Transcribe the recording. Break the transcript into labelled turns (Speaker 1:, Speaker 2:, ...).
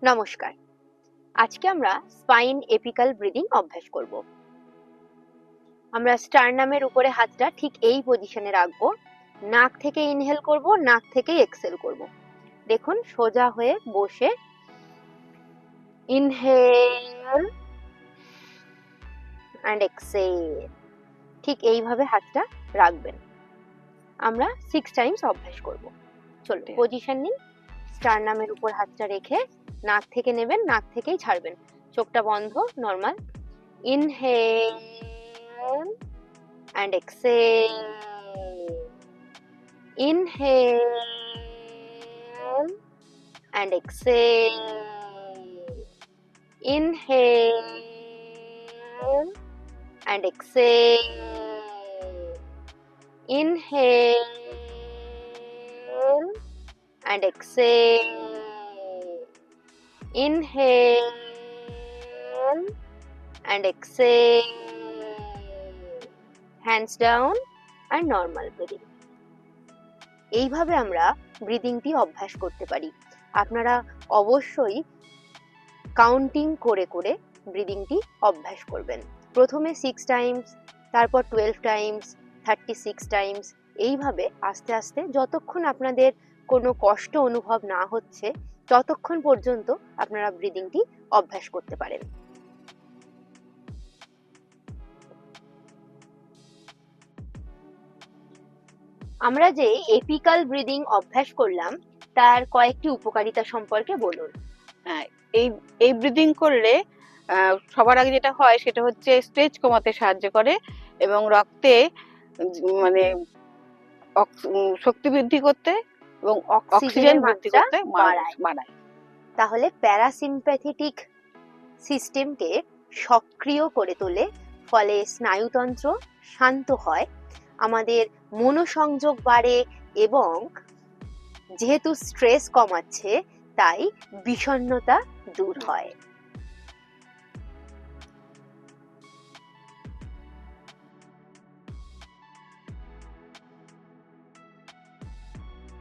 Speaker 1: নমস্কার। আজকে আমরা স্পাইন এপিক্যাল ব্রিদিং অভ্যাস করব। আমরা স্টারনামের উপরে হাতটা ঠিক এই পজিশনে রাখবো। নাক থেকে ইনহেল করব, নাক থেকে এক্সেল করব। দেখুন, সোজা হয়ে বসে ইনহেল অ্যান্ড এক্সেল, ঠিক এইভাবে হাতটা রাখবেন। আমরা 6 টাইমস অভ্যাস করব। চলো, পজিশন নিন। স্টারনামের উপর হাতটা রেখে নাক থেকে নেবেন, নাক থেকেই ছাড়বেন। চোখটা বন্ধ, normal. Inhale and exhale. Inhale and exhale. Inhale and exhale. Inhale and exhale. Inhale and exhale. Hands down and normal breathing. এইভাবে আমরা ব্রিদিংটি অভ্যাস করতে পারি। আপনারা অবশ্যই কাউন্টিং করে করে ব্রিদিংটি অভ্যাস করবেন। প্রথমে 6 টাইমস, তারপর 12 টাইমস, 36 টাইমস, এইভাবে আস্তে আস্তে যতক্ষণ আপনাদের কোনো কষ্ট অনুভব না হচ্ছে ততক্ষণ পর্যন্ত আপনারা ব্রিদিংটি অভ্যাস করতে পারেন। আমরা যে এপিক্যাল ব্রিদিং অভ্যাস করলাম তার কয়েকটি উপকারিতা সম্পর্কে বলুন।
Speaker 2: এই ব্রিদিং করলে সবার আগে যেটা হয় সেটা হচ্ছে স্ট্রেস কমাতে সাহায্য করে এবং রক্তে মানে শক্তি বৃদ্ধি করতে এবং অক্সিজেন বৃদ্ধি করতে বাড়ায়।
Speaker 1: তাহলে প্যারাসিম্প্যাথেটিক সিস্টেমকে সক্রিয় করে তোলে, ফলে স্নায়ুতন্ত্র শান্ত হয়, আমাদের মনোসংযোগ বাড়ে এবং যেহেতু স্ট্রেস কমাচ্ছে তাই বিষণ্ণতা দূর হয়।